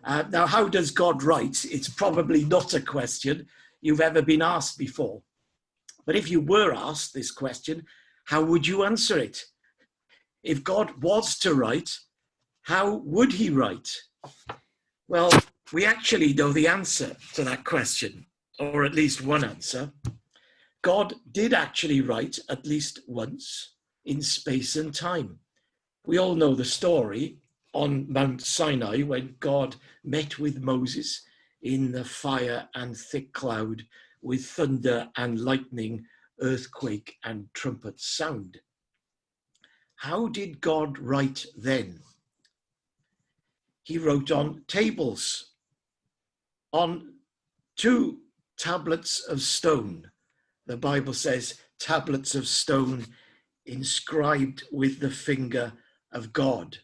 Now, how does God write? It's probably not a question you've ever been asked before. But if you were asked this question, how would you answer it? If God was to write, how would he write? Well, we actually know the answer to that question, or at least one answer. God did actually write at least once in space and time. We all know the story on Mount Sinai when God met with Moses in the fire and thick cloud with thunder and lightning, earthquake and trumpet sound. How did God write then? He wrote on tables, on 2 tablets of stone. The Bible says tablets of stone inscribed with the finger of God.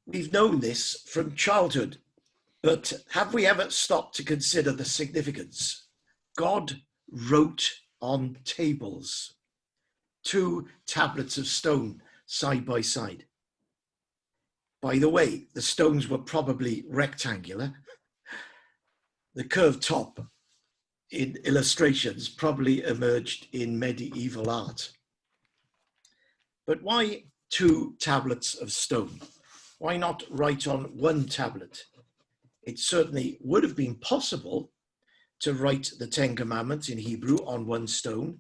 We've known this from childhood, but have we ever stopped to consider the significance? God wrote on tables, 2 tablets of stone side by side. By the way, the stones were probably rectangular. The curved top in illustrations probably emerged in medieval art. But why 2 tablets of stone? Why not write on 1 tablet? It certainly would have been possible to write the 10 Commandments in Hebrew on 1 stone,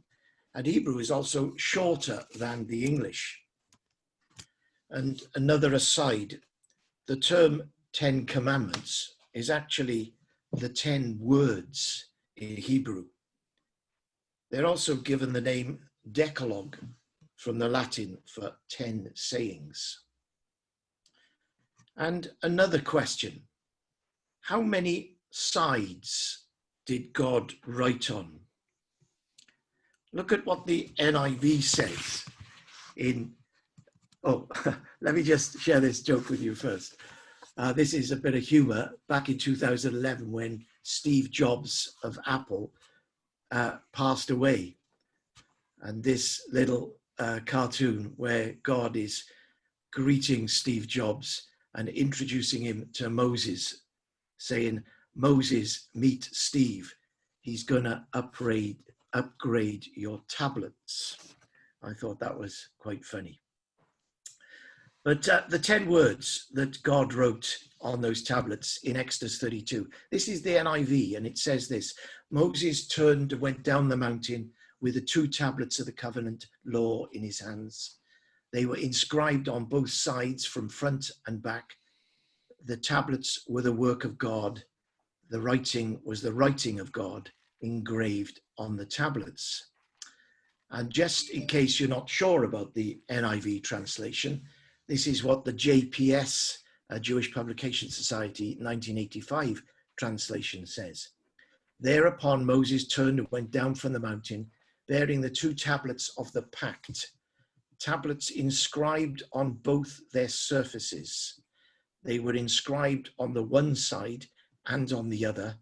and Hebrew is also shorter than the English. And another aside, the term 10 Commandments is actually the 10 words in Hebrew. They're also given the name Decalogue from the Latin for 10 sayings. And another question, how many sides did God write on? Look at what the NIV says in, let me just share this joke with you first. This is a bit of humor. Back in 2011, when Steve Jobs of Apple passed away, and this little cartoon where God is greeting Steve Jobs and introducing him to Moses, saying, Moses, meet Steve. He's gonna upgrade your tablets. I thought that was quite funny. But the 10 words that God wrote on those tablets in Exodus 32, this is the NIV, and it says this: Moses turned and went down the mountain with the 2 tablets of the covenant law in his hands. They were inscribed on both sides from front and back. The tablets were the work of God. The writing was the writing of God engraved on the tablets. And just in case you're not sure about the NIV translation, this is what the JPS, Jewish Publication Society, 1985 translation says. Thereupon Moses turned and went down from the mountain, bearing the 2 tablets of the pact, tablets inscribed on both their surfaces. They were inscribed on the one side and on the other.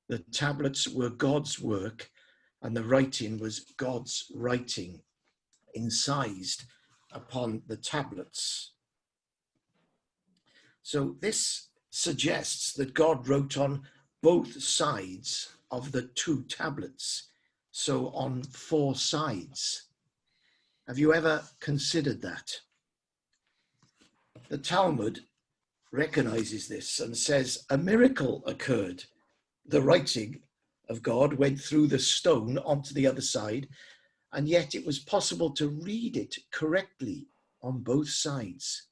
The tablets were God's work, and the writing was God's writing, incised upon the tablets. So this suggests that God wrote on both sides of the 2 tablets, so on 4 sides. Have you ever considered that? The Talmud recognizes this and says a miracle occurred. The writing of God went through the stone onto the other side, and yet it was possible to read it correctly on both sides.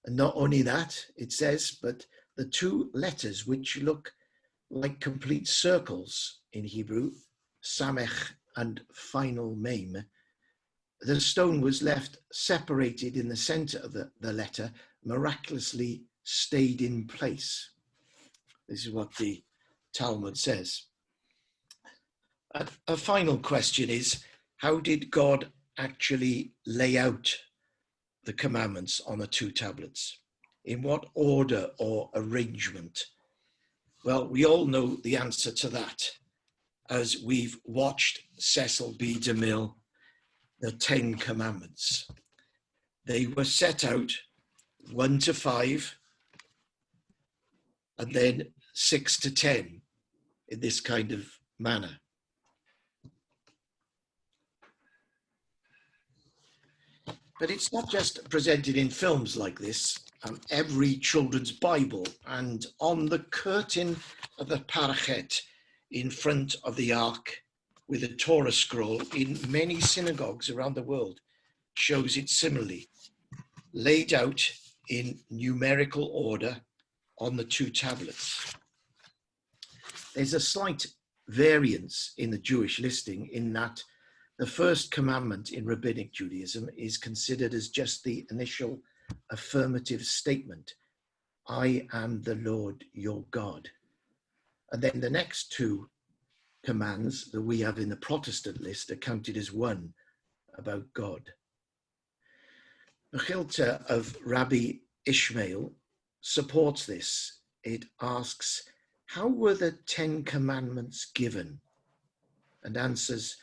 And not only that, it says, but the 2 letters which look like complete circles in Hebrew, samech and final mem, the stone was left separated in the center of the letter, miraculously stayed in place. This is what the Talmud says. A final question is, how did God actually lay out the commandments on the 2 tablets? In what order or arrangement? Well, we all know the answer to that, as we've watched Cecil B. DeMille, the 10 Commandments. They were set out 1 to 5, and then 6 to 10 in this kind of manner. But it's not just presented in films like this. Every children's Bible and on the curtain of the parachet in front of the ark with a Torah scroll in many synagogues around the world shows it similarly, laid out in numerical order on the two tablets. There's a slight variance in the Jewish listing in that the first commandment in Rabbinic Judaism is considered as just the initial affirmative statement, I am the Lord your God. And then the next two commands that we have in the Protestant list are counted as one about God. The Chilta of Rabbi Ishmael supports this. It asks, how were the 10 commandments given? And answers,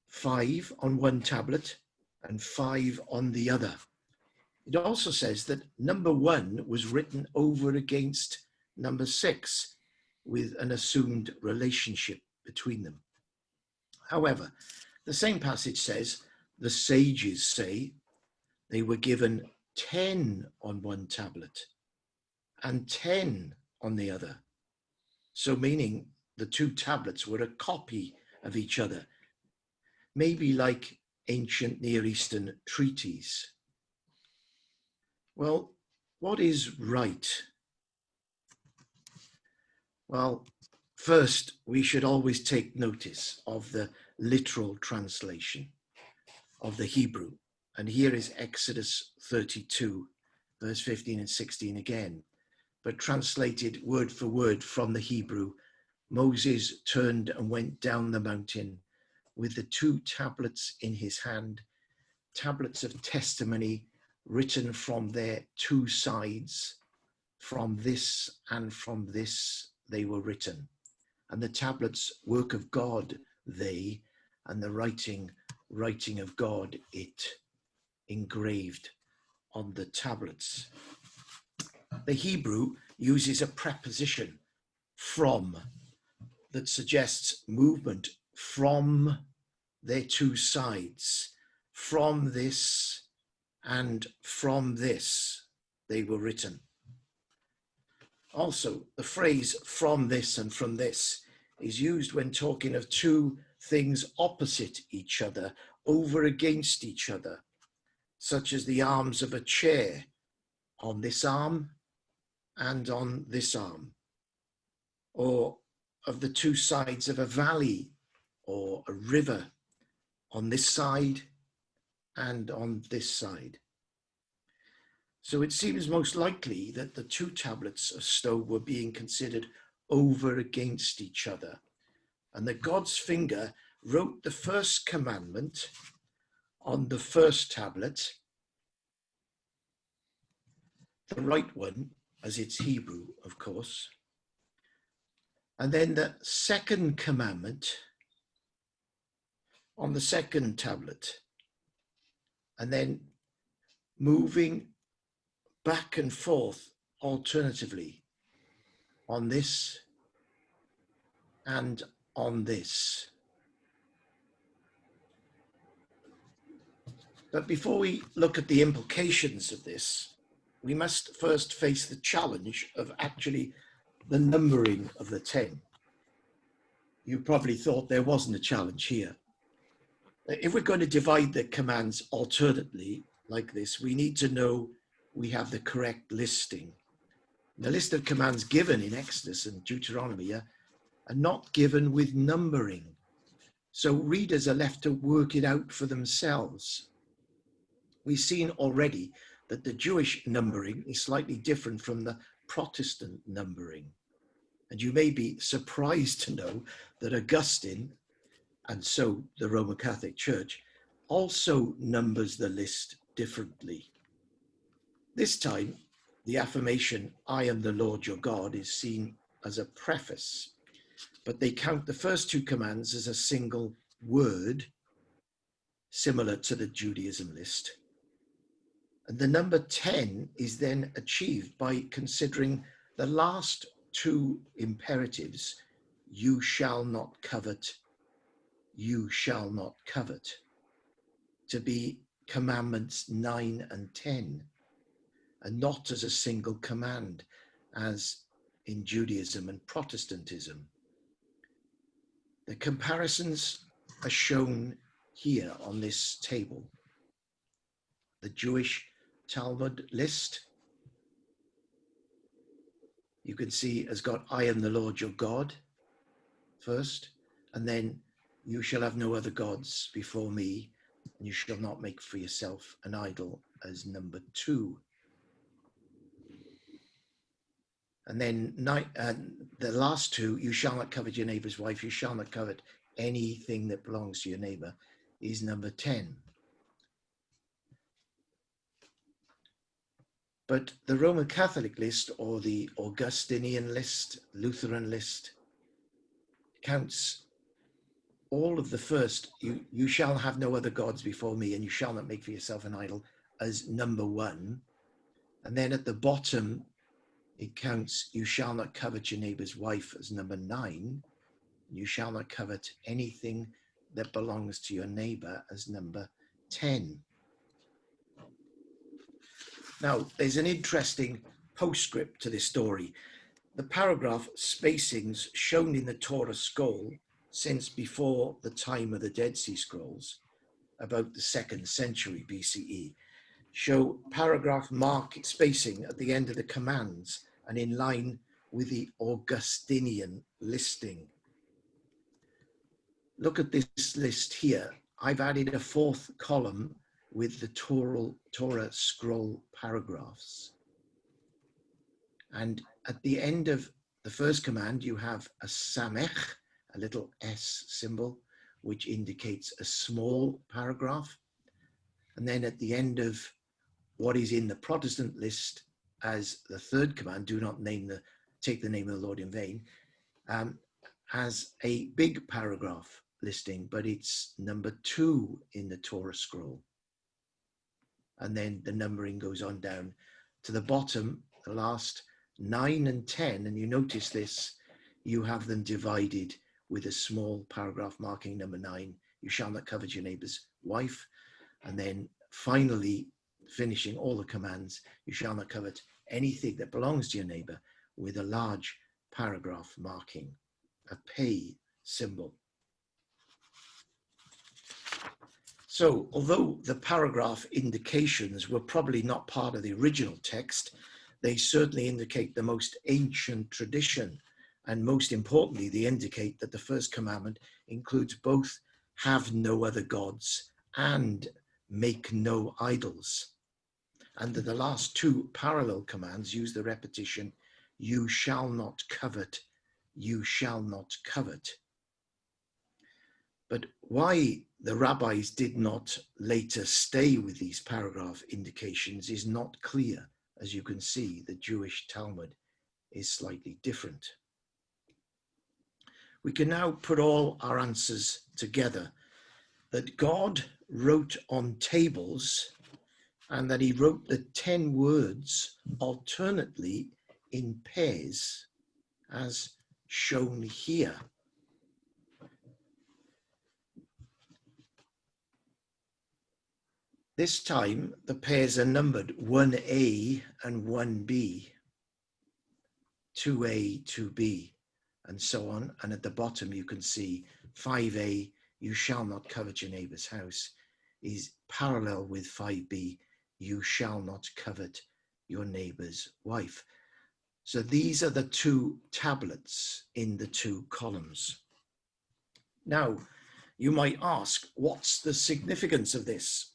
5 on one tablet and 5 on the other. It also says that number 1 was written over against number 6 with an assumed relationship between them. However, the same passage says, the sages say they were given 10 on one tablet and 10 on the other. So meaning the two tablets were a copy of each other, maybe like ancient Near Eastern treaties. Well, what is right? Well, first, we should always take notice of the literal translation of the Hebrew. And here is Exodus 32, verse 15 and 16 again, but translated word for word from the Hebrew. Moses turned and went down the mountain with the 2 tablets in his hand, tablets of testimony written from their 2 sides. From this and from this they were written. And the tablets, work of God, they, and the writing of God, it, engraved on the tablets. The Hebrew uses a preposition, from, that suggests movement from their 2 sides. From this and from this they were written. Also, the phrase from this and from this is used when talking of 2 things opposite each other, over against each other, such as the arms of a chair, on this arm and on this arm, or of the 2 sides of a valley or a river, on this side and on this side. So it seems most likely that the 2 tablets of stone were being considered over against each other, and that God's finger wrote the first commandment on the first tablet, the right one, as it's Hebrew, of course, and then the second commandment on the second tablet, and then moving back and forth alternatively on this and on this. But before we look at the implications of this, we must first face the challenge of actually the numbering of the 10. You probably thought there wasn't a challenge here. If we're going to divide the commands alternately like this, we need to know we have the correct listing. The list of commands given in Exodus and Deuteronomy are not given with numbering. So readers are left to work it out for themselves. We've seen already that the Jewish numbering is slightly different from the Protestant numbering. And you may be surprised to know that Augustine, and so the Roman Catholic Church, also numbers the list differently. This time, the affirmation, I am the Lord your God, is seen as a preface, but they count the first 2 commands as a single word, similar to the Judaism list. And the number 10 is then achieved by considering the last two imperatives, you shall not covet, you shall not covet, to be commandments 9 and 10, and not as a single command, as in Judaism and Protestantism. The comparisons are shown here on this table. The Jewish Talmud list, you can see, has got I am the Lord your God first, and then you shall have no other gods before me, and you shall not make for yourself an idol as number 2. And then the last two, you shall not covet your neighbor's wife, you shall not covet anything that belongs to your neighbor, is number 10. But the Roman Catholic list, or the Augustinian list, Lutheran list, counts all of the first, you shall have no other gods before me, and you shall not make for yourself an idol, as number 1. And then at the bottom, it counts, you shall not covet your neighbor's wife, as number 9. You shall not covet anything that belongs to your neighbor, as number 10. Now, there's an interesting postscript to this story. The paragraph spacings shown in the Torah scroll since before the time of the Dead Sea Scrolls, about the 2nd century BCE, show paragraph mark spacing at the end of the commands and in line with the Augustinian listing. Look at this list here. I've added a 4th column with the Torah scroll paragraphs. And at the end of the first command, you have a samech, a little S symbol, which indicates a small paragraph. And then at the end of what is in the Protestant list as the 3rd command, do not take the name of the Lord in vain, has a big paragraph listing, but it's number 2 in the Torah scroll. And then the numbering goes on down to the bottom, the last 9 and 10, and you notice this, you have them divided with a small paragraph marking number 9, you shall not covet your neighbor's wife, and then finally finishing all the commands, you shall not covet anything that belongs to your neighbor, with a large paragraph marking, a pay symbol. So, although the paragraph indications were probably not part of the original text, they certainly indicate the most ancient tradition, and most importantly, they indicate that the first commandment includes both have no other gods and make no idols. And that the last 2 parallel commands use the repetition, you shall not covet, you shall not covet. But why the rabbis did not later stay with these paragraph indications is not clear. As you can see, the Jewish Talmud is slightly different. We can now put all our answers together, that God wrote on tables and that he wrote the 10 words alternately in pairs, as shown here. This time, the pairs are numbered 1A and 1B, 2A, 2B, and so on. And at the bottom, you can see 5A, you shall not covet your neighbor's house, is parallel with 5B, you shall not covet your neighbor's wife. So these are the 2 tablets in the 2 columns. Now, you might ask, what's the significance of this?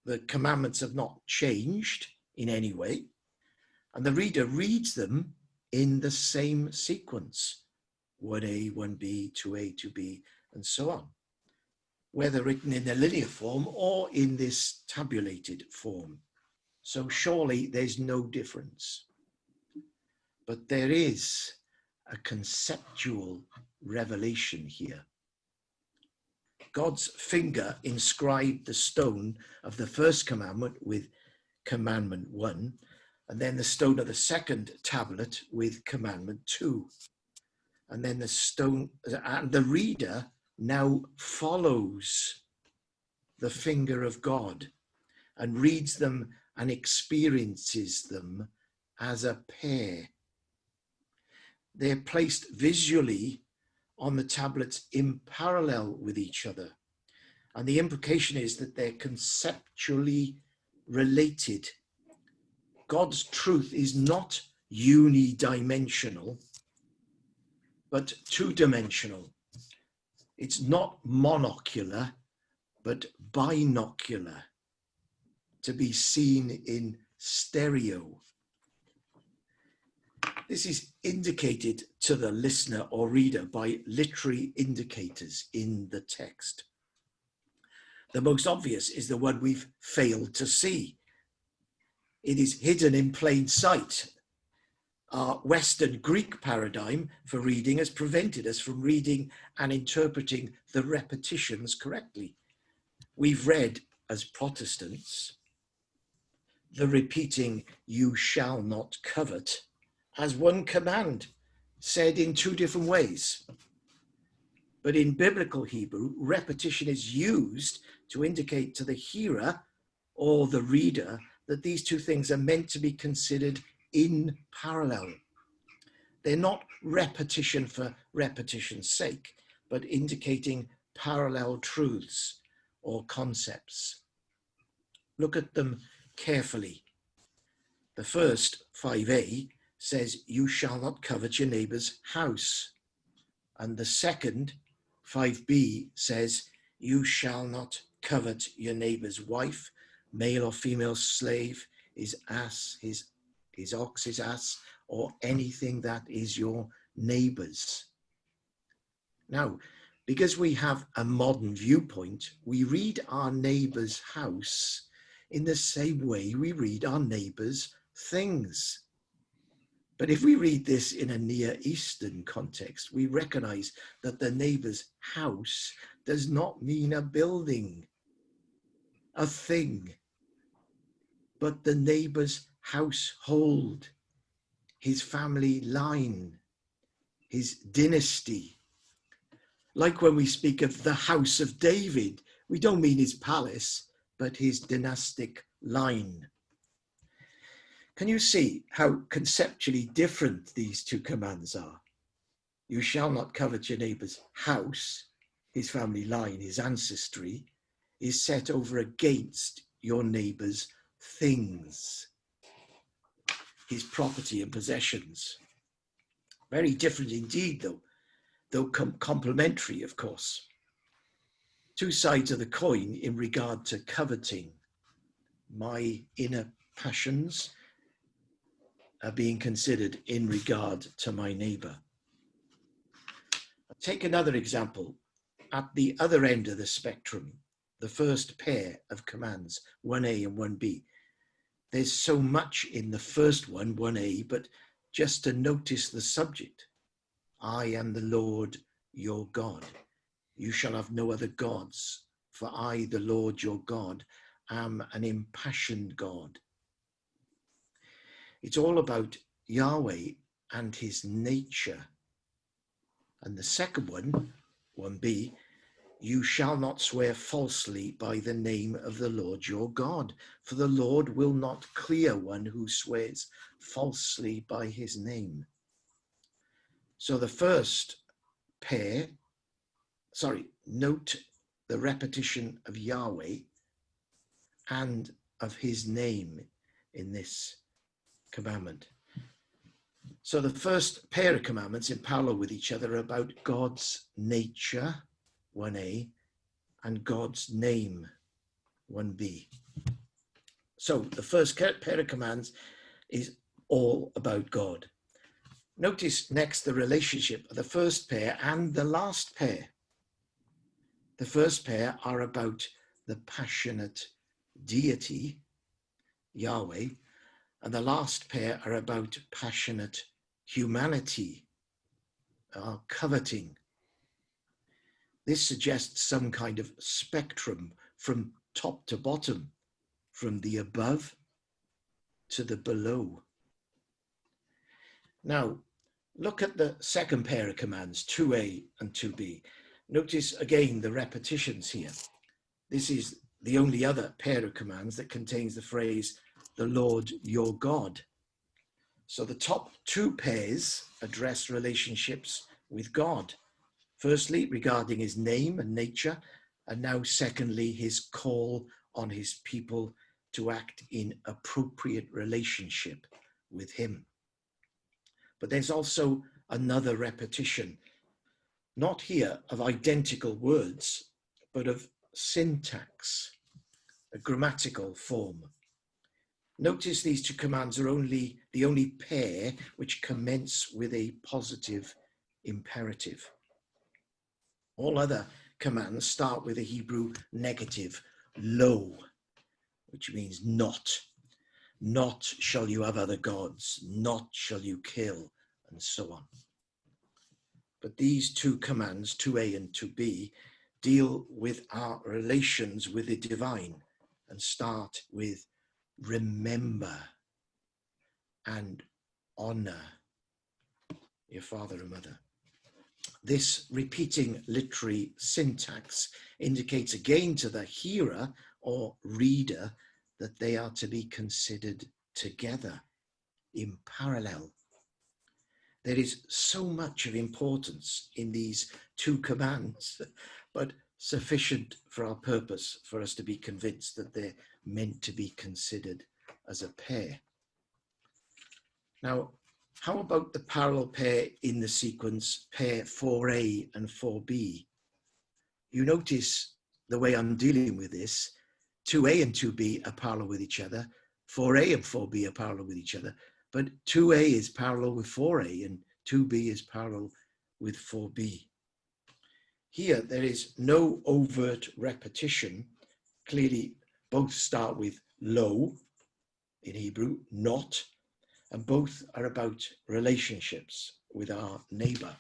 The commandments have not changed in any way, and the reader reads them in the same sequence, 1A, 1B, 2A, 2B, and so on, whether written in a linear form or in this tabulated form. So surely there's no difference. But there is a conceptual revelation here. God's finger inscribed the stone of the first commandment with commandment 1, and then the stone of the second tablet with commandment 2. And then the stone, and the reader now follows the finger of God and reads them and experiences them as a pair. They're placed visually on the tablets in parallel with each other. And the implication is that they're conceptually related. God's truth is not unidimensional, but two-dimensional. It's not monocular, but binocular, to be seen in stereo. This is indicated to the listener or reader by literary indicators in the text. The most obvious is the one we've failed to see. It is hidden in plain sight. Our Western Greek paradigm for reading has prevented us from reading and interpreting the repetitions correctly. We've read, as Protestants, the repeating, "you shall not covet," as one command said in two different ways. But in biblical Hebrew, repetition is used to indicate to the hearer or the reader that these two things are meant to be considered in parallel. They're not repetition for repetition's sake, but indicating parallel truths or concepts. Look at them carefully. The first, 5a, says, "You shall not covet your neighbor's house." And the second, 5b, says, "You shall not covet your neighbor's wife, male or female slave, his ass, his ox, his ass, or anything that is your neighbor's." Now, because we have a modern viewpoint, we read our neighbor's house in the same way we read our neighbor's things. But if we read this in a Near Eastern context, we recognize that the neighbor's house does not mean a building, a thing, but the neighbor's household, his family line, his dynasty. Like when we speak of the house of David, we don't mean his palace, but his dynastic line. Can you see how conceptually different these two commands are? You shall not covet your neighbor's house, his family line, his ancestry, is set over against your neighbor's things, his property and possessions. Very different indeed, though complementary, of course. Two sides of the coin in regard to coveting. My inner passions are being considered in regard to my neighbor. Take another example. At the other end of the spectrum, the first pair of commands, 1a and 1b. There's so much in the first one, 1a, but just to notice the subject. I am the Lord your God. You shall have no other gods, for I, the Lord your God, am an impassioned God. It's all about Yahweh and his nature. And the second one, 1b, you shall not swear falsely by the name of the Lord your God, for the Lord will not clear one who swears falsely by his name. So the first pair, note the repetition of Yahweh and of his name in this commandment. So the first pair of commandments in parallel with each other are about God's nature, 1a, and God's name, 1b. So the first pair of commands is all about God. Notice next the relationship of the first pair and the last pair. The first pair are about the passionate deity, Yahweh, and the last pair are about passionate humanity, coveting. This suggests some kind of spectrum from top to bottom, from the above to the below. Now, look at the second pair of commands, 2a and 2b. Notice again the repetitions here. This is the only other pair of commands that contains the phrase, the Lord your God. So the top two pairs address relationships with God. Firstly, regarding his name and nature, and now secondly, his call on his people to act in appropriate relationship with him. But there's also another repetition, not here of identical words, but of syntax, a grammatical form. Notice these two commands are the only pair which commence with a positive imperative. All other commands start with a Hebrew negative, lo, which means not. Not shall you have other gods, not shall you kill, and so on. But these two commands, 2a and 2b, deal with our relations with the divine and start with remember and honor your father and mother. This repeating literary syntax indicates again to the hearer or reader that they are to be considered together in parallel. There is so much of importance in these two commands, but sufficient for our purpose for us to be convinced that they're meant to be considered as a pair. Now, how about the parallel pair in the sequence, pair 4a and 4b? You notice the way I'm dealing with this, 2a and 2b are parallel with each other, 4a and 4b are parallel with each other, but 2a is parallel with 4a and 2b is parallel with 4b. Here, there is no overt repetition. Clearly, both start with lo in Hebrew, not, and both are about relationships with our neighbor.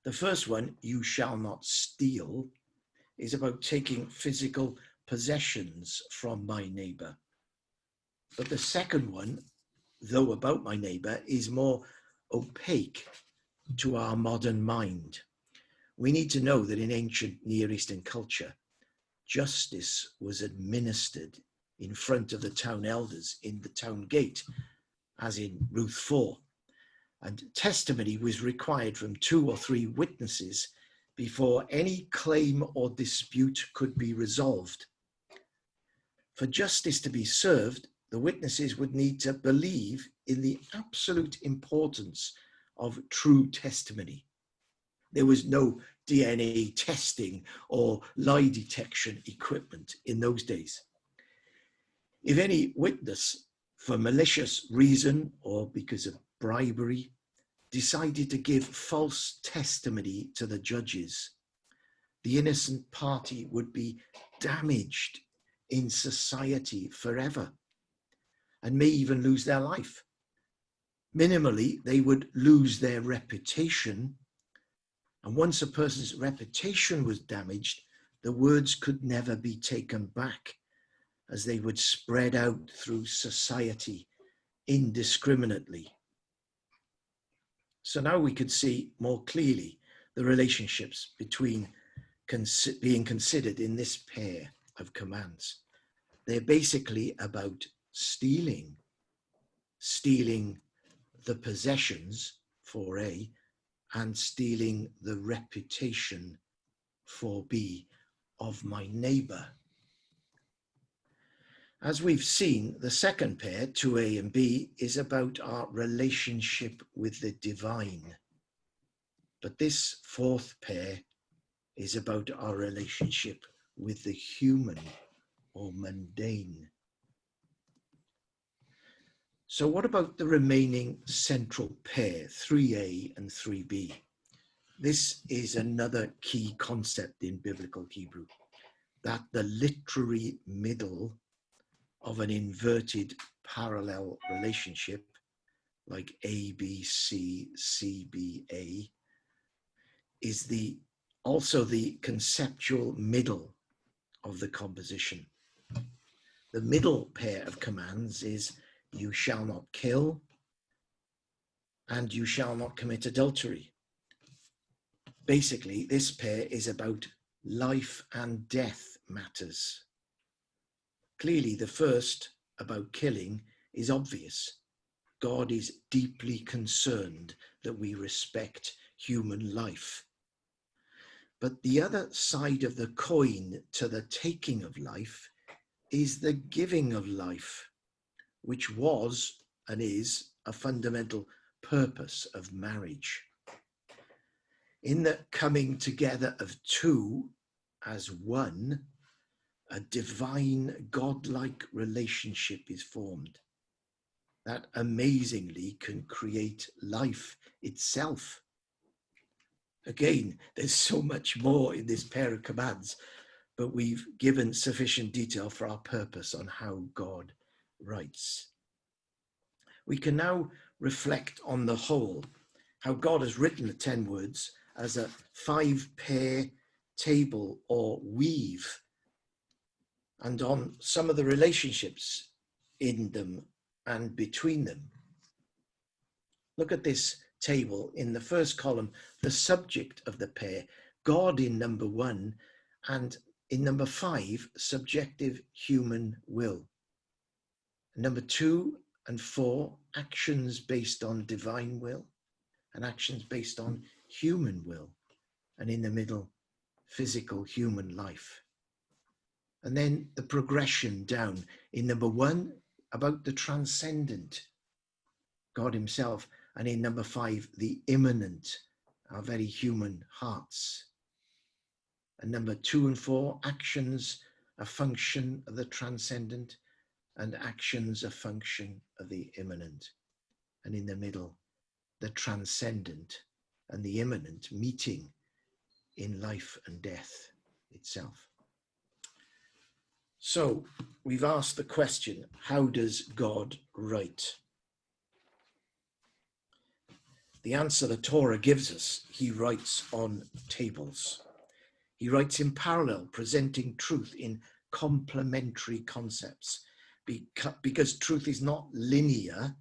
The first one, you shall not steal, is about taking physical possessions from my neighbor. But the second one, though about my neighbor, is more opaque to our modern mind. We need to know that in ancient Near Eastern culture, justice was administered in front of the town elders in the town gate, as in Ruth 4. And testimony was required from 2 or 3 witnesses before any claim or dispute could be resolved. For justice to be served, the witnesses would need to believe in the absolute importance of true testimony. There was no DNA testing or lie detection equipment in those days. If any witness, for malicious reason or because of bribery, decided to give false testimony to the judges, the innocent party would be damaged in society forever and may even lose their life. Minimally, they would lose their reputation. And once a person's reputation was damaged, the words could never be taken back, as they would spread out through society indiscriminately. So now we could see more clearly the relationships between being considered in this pair of commands. They're basically about stealing the possessions, 4a, and stealing the reputation, 4b, of my neighbor. As we've seen, the second pair, 2a and b, is about our relationship with the divine. But this fourth pair is about our relationship with the human or mundane. So what about the remaining central pair, 3a and 3b? This is another key concept in biblical Hebrew, that the literary middle of an inverted parallel relationship, like A, B, C, C, B, A, is also the conceptual middle of the composition. The middle pair of commands is you shall not kill and you shall not commit adultery. Basically, this pair is about life and death matters. Clearly, the first, about killing, is obvious. God is deeply concerned that we respect human life. But the other side of the coin to the taking of life is the giving of life, which was and is a fundamental purpose of marriage. In the coming together of two as one, a divine, godlike relationship is formed that amazingly can create life itself. Again, there's so much more in this pair of commands, but we've given sufficient detail for our purpose on how God writes. We can now reflect on the whole, how God has written the 10 words as a 5-pair table or weave, and on some of the relationships in them and between them. Look at this table. In the first column, the subject of the pair, God in number 1, and in number 5, subjective human will. Number 2 and 4, actions based on divine will and actions based on human will. And in the middle, physical human life. And then the progression down in number 1 about the transcendent, God himself, and in number 5, the immanent, our very human hearts. And number 2 and 4, actions, a function of the transcendent, and actions, a function of the immanent. And in the middle, the transcendent and the immanent meeting in life and death itself. So we've asked the question, how does God write? The answer the Torah gives us, he writes on tables. He writes in parallel, presenting truth in complementary concepts, because truth is not linear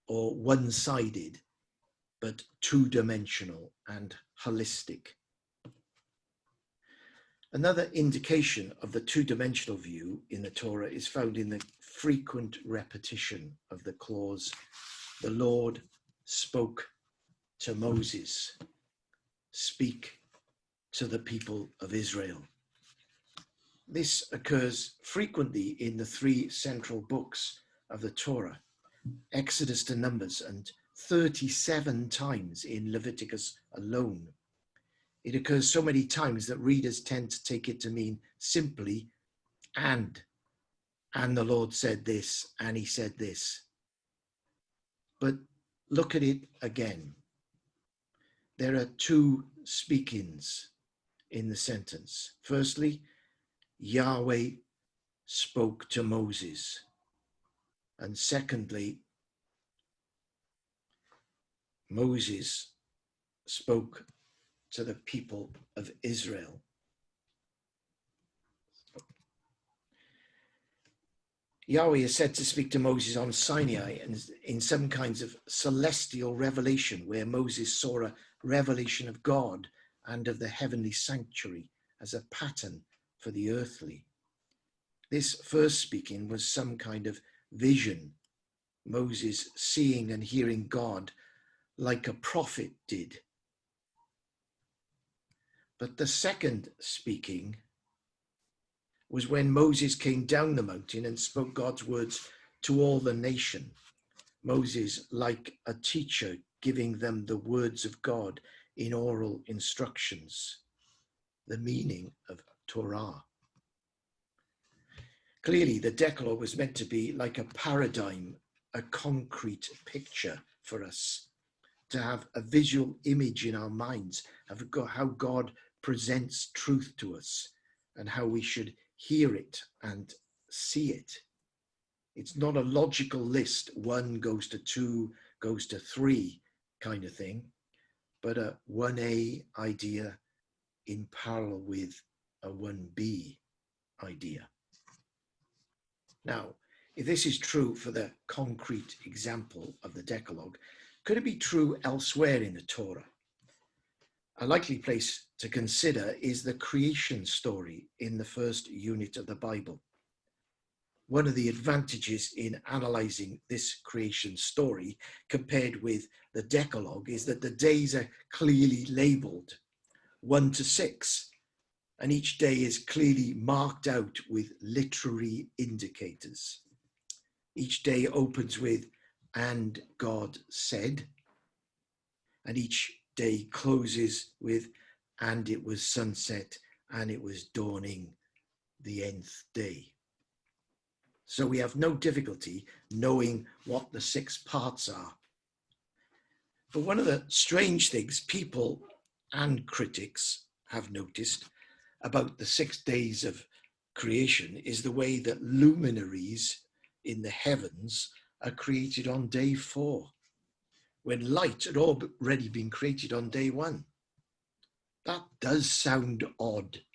or one-sided, but two-dimensional and holistic. Another indication of the two-dimensional view in the Torah is found in the frequent repetition of the clause, the Lord spoke to Moses, speak to the people of Israel. This occurs frequently in the 3 central books of the Torah, Exodus to Numbers, and 37 times in Leviticus alone. It occurs so many times that readers tend to take it to mean simply, and the Lord said this, and he said this. But look at it again. There are 2 speakings in the sentence. Firstly, Yahweh spoke to Moses. And secondly, Moses spoke to the people of Israel. Yahweh is said to speak to Moses on Sinai and in some kinds of celestial revelation, where Moses saw a revelation of God and of the heavenly sanctuary as a pattern for the earthly. This first speaking was some kind of vision, Moses seeing and hearing God like a prophet did. But the second speaking was when Moses came down the mountain and spoke God's words to all the nation. Moses, like a teacher, giving them the words of God in oral instructions, the meaning of Torah. Clearly, the Decalogue was meant to be like a paradigm, a concrete picture for us, to have a visual image in our minds of how God presents truth to us and how we should hear it and see it. It's not a logical list, 1 goes to 2, goes to 3 kind of thing, but a 1A idea in parallel with a 1B idea. Now, if this is true for the concrete example of the Decalogue, could it be true elsewhere in the Torah? A likely place to consider is the creation story in the first unit of the Bible. One of the advantages in analysing this creation story compared with the Decalogue is that the days are clearly labelled 1 to 6, and each day is clearly marked out with literary indicators. Each day opens with, "and God said," and each day closes with, "and it was sunset, and it was dawning, the nth day." So we have no difficulty knowing what the 6 parts are. But one of the strange things people and critics have noticed about the 6 days of creation is the way that luminaries in the heavens are created on day 4, when light had already been created on day 1. That does sound odd.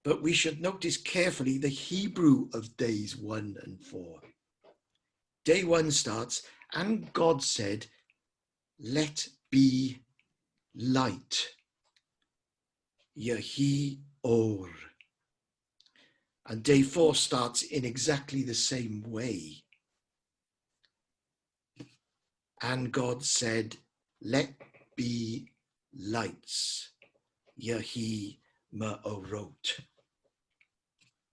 But we should notice carefully the Hebrew of days 1 and 4. Day 1 starts, "and God said, let be light." Yehi or. And day 4 starts in exactly the same way. "And God said, let be lights." Yehi ma'orot.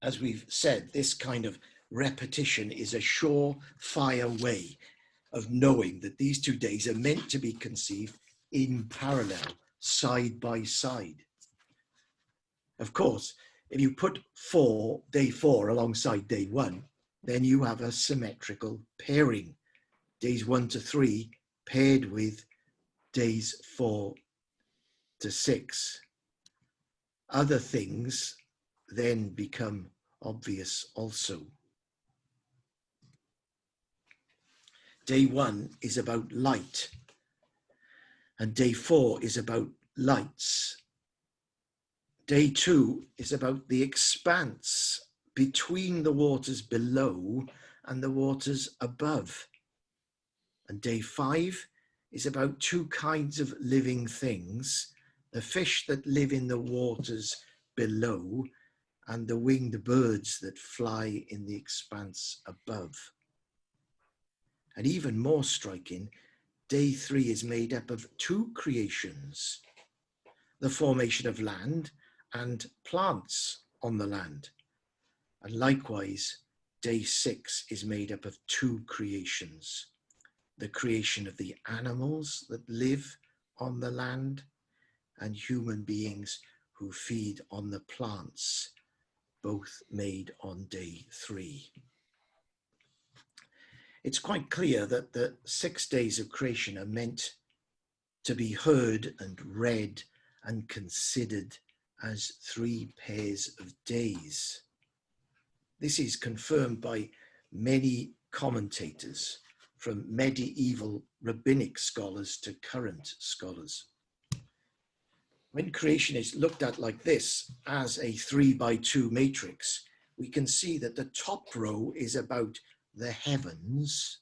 As we've said, this kind of repetition is a surefire way of knowing that these 2 days are meant to be conceived in parallel, side by side. Of course, if you put day 4 alongside day 1, then you have a symmetrical pairing. Days 1 to 3 paired with days 4 to 6. Other things then become obvious also. Day 1 is about light, and day 4 is about lights. Day 2 is about the expanse between the waters below and the waters above. And day 5 is about 2 kinds of living things: the fish that live in the waters below and the winged birds that fly in the expanse above. And even more striking, day 3 is made up of 2 creations: the formation of land and plants on the land. And likewise, day 6 is made up of 2 creations: the creation of the animals that live on the land and human beings who feed on the plants, both made on day 3. It's quite clear that the 6 days of creation are meant to be heard and read and considered as 3 pairs of days. This is confirmed by many commentators, from medieval rabbinic scholars to current scholars. When creation is looked at like this, as a 3x2 matrix, we can see that the top row is about the heavens,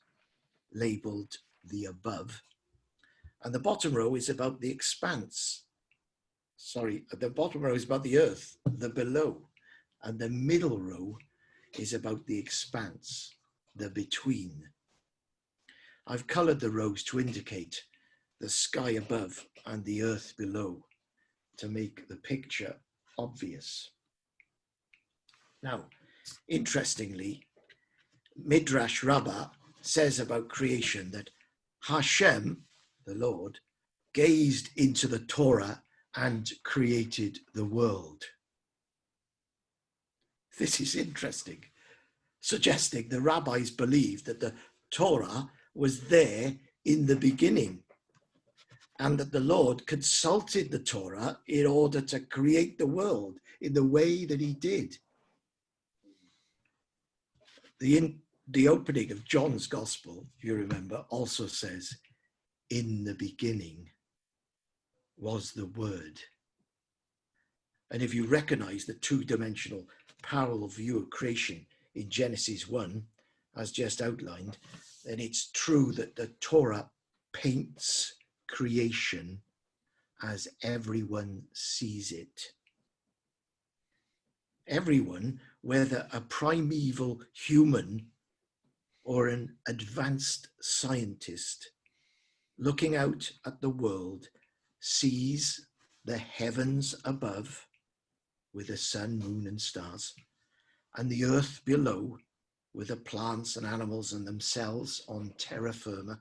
labeled the above, and the bottom row is about the expanse. The bottom row is about the earth, the below, and the middle row is about the expanse, the between. I've colored the rows to indicate the sky above and the earth below to make the picture obvious. Now, interestingly, Midrash Rabbah says about creation that Hashem, the Lord, gazed into the Torah and created the world. This is interesting, suggesting the rabbis believed that the Torah was there in the beginning, and that the Lord consulted the Torah in order to create the world in the way that he did. The opening of John's Gospel, if you remember, also says, "In the beginning was the Word." And if you recognize the 2-dimensional parallel view of creation in Genesis 1, as just outlined, then it's true that the Torah paints creation as everyone sees it. Everyone, whether a primeval human or an advanced scientist, looking out at the world, sees the heavens above with the sun, moon, and stars, and the earth below with the plants and animals and themselves on terra firma,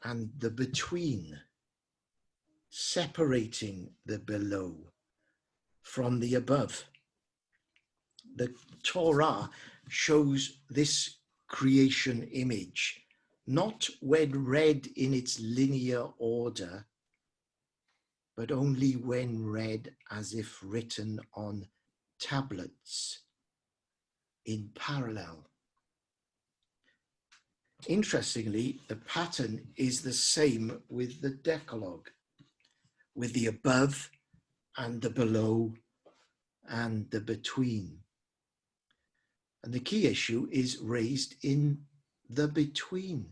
and the between, separating the below from the above. The Torah shows this creation image not when read in its linear order, but only when read as if written on tablets in parallel. Interestingly, the pattern is the same with the Decalogue, with the above and the below and the between. And the key issue is raised in the between.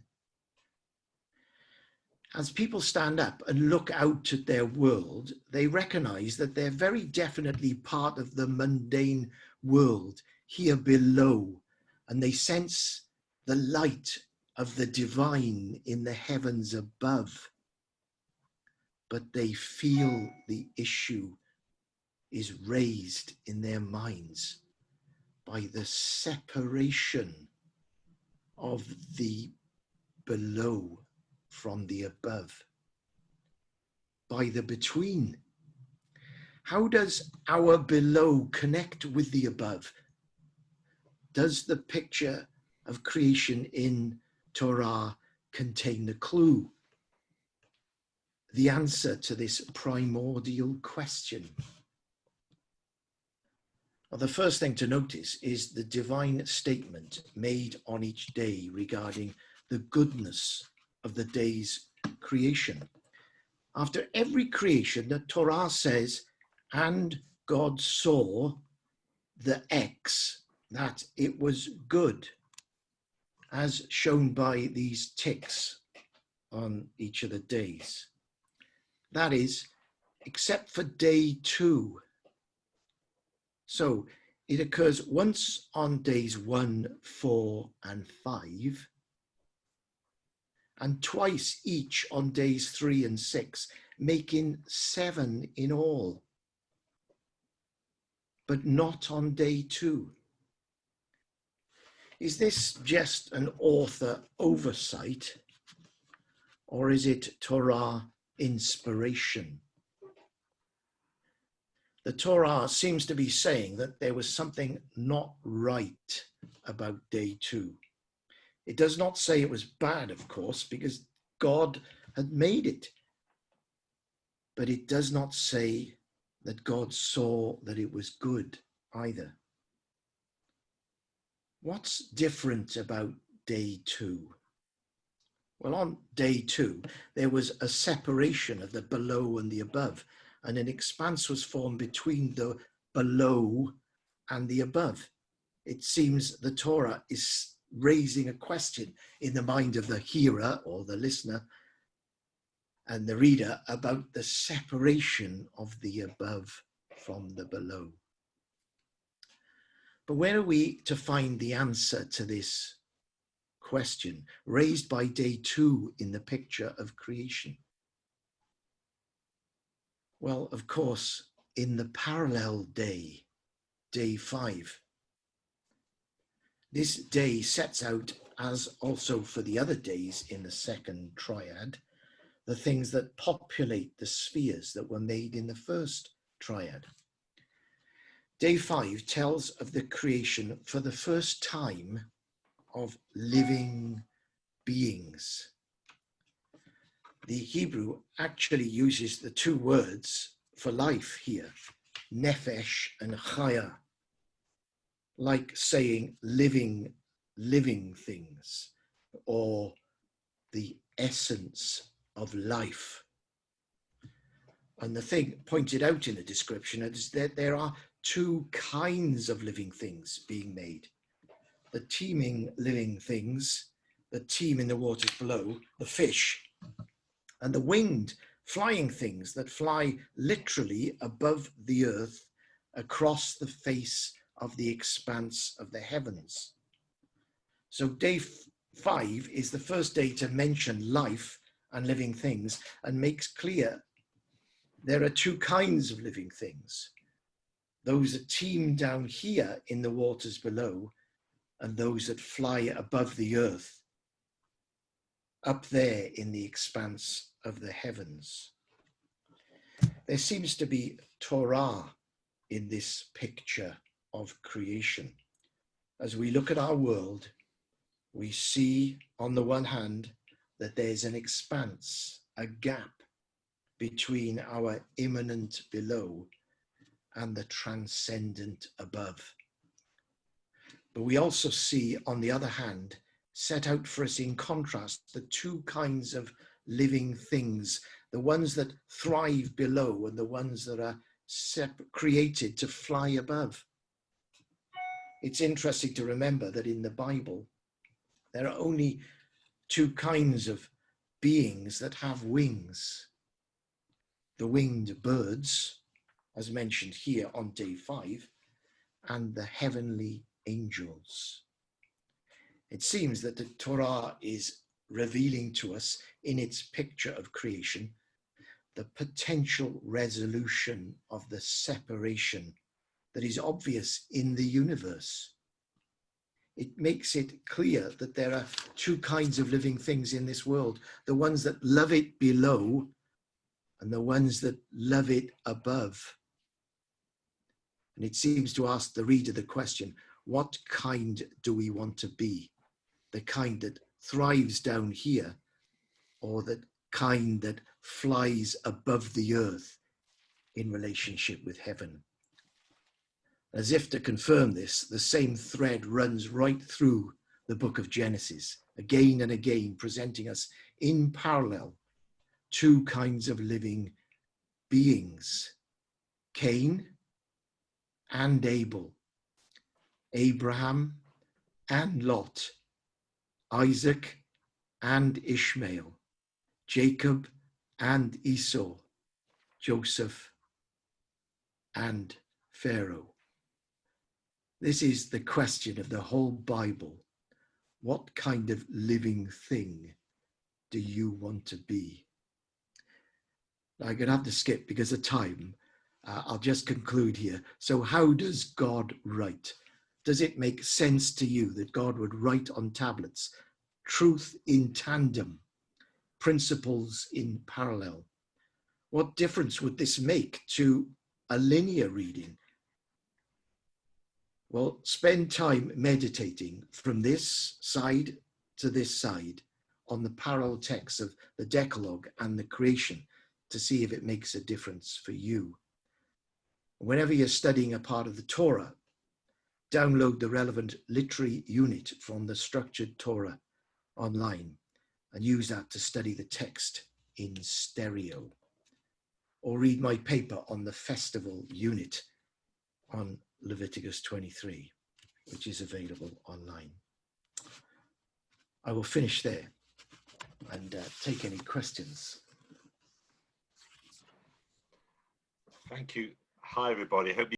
As people stand up and look out at their world, they recognize that they're very definitely part of the mundane world here below, and they sense the light of the divine in the heavens above. But they feel the issue is raised in their minds by the separation of the below from the above, by the between. How does our below connect with the above? Does the picture of creation in Torah contain the clue, the answer to this primordial question? Well, the first thing to notice is the divine statement made on each day regarding the goodness of the day's creation. After every creation, the Torah says, and God saw the X, that it was good, as shown by these ticks on each of the days. That is, except for day 2. So it occurs once on days 1, 4, and 5, and twice each on days 3 and 6, making 7 in all, but not on day 2. Is this just an author oversight, or is it Torah inspiration? The Torah seems to be saying that there was something not right about day 2. It does not say it was bad, of course, because God had made it. But it does not say that God saw that it was good either. What's different about day 2? Well, on day 2, there was a separation of the below and the above, and an expanse was formed between the below and the above. It seems the Torah is raising a question in the mind of the hearer or the listener and the reader about the separation of the above from the below. But where are we to find the answer to this question raised by day 2 in the picture of creation? Well, of course, in the parallel day, day 5. This day sets out, as also for the other days in the second triad, the things that populate the spheres that were made in the first triad. Day 5 tells of the creation for the first time of living beings. The Hebrew actually uses the 2 words for life here, nephesh and chaya, like saying living things, or the essence of life. And the thing pointed out in the description is that there are 2 kinds of living things being made. the teeming living things that teem in the waters below, the fish, and the winged flying things that fly literally above the earth across the face of the expanse of the heavens. So day 5 is the first day to mention life and living things and makes clear there are two kinds of living things. Those that teem down here in the waters below and those that fly above the earth up there in the expanse of the heavens. There seems to be Torah in this picture of creation. As we look at our world, we see on the one hand that there's an expanse, a gap between our immanent below and the transcendent above. But we also see, on the other hand, set out for us in contrast, the two kinds of living things, the ones that thrive below and the ones that are created to fly above. It's interesting to remember that in the Bible, there are only two kinds of beings that have wings. The winged birds, as mentioned here on day 5, and the heavenly angels. It seems that the Torah is revealing to us in its picture of creation the potential resolution of the separation that is obvious in the universe. It makes it clear that there are two kinds of living things in this world, the ones that love it below and the ones that love it above. And it seems to ask the reader the question, what kind do we want to be? The kind that thrives down here, or the kind that flies above the earth in relationship with heaven? As if to confirm this, the same thread runs right through the book of Genesis, again and again, presenting us in parallel two kinds of living beings, Cain and Abel, Abraham and Lot, Isaac and Ishmael, Jacob and Esau, Joseph and Pharaoh. This is the question of the whole Bible. What kind of living thing do you want to be? I'm going to have to skip because of time. I'll just conclude here. So how does God write? Does it make sense to you that God would write on tablets, truth in tandem, principles in parallel? What difference would this make to a linear reading? Well, spend time meditating from this side to this side on the parallel texts of the Decalogue and the Creation to see if it makes a difference for you. Whenever you're studying a part of the Torah, download the relevant literary unit from the Structured Torah online and use that to study the text in stereo. Or read my paper on the festival unit on Leviticus 23, which is available online. I will finish there and take any questions. Thank you. Hi, everybody. I hope you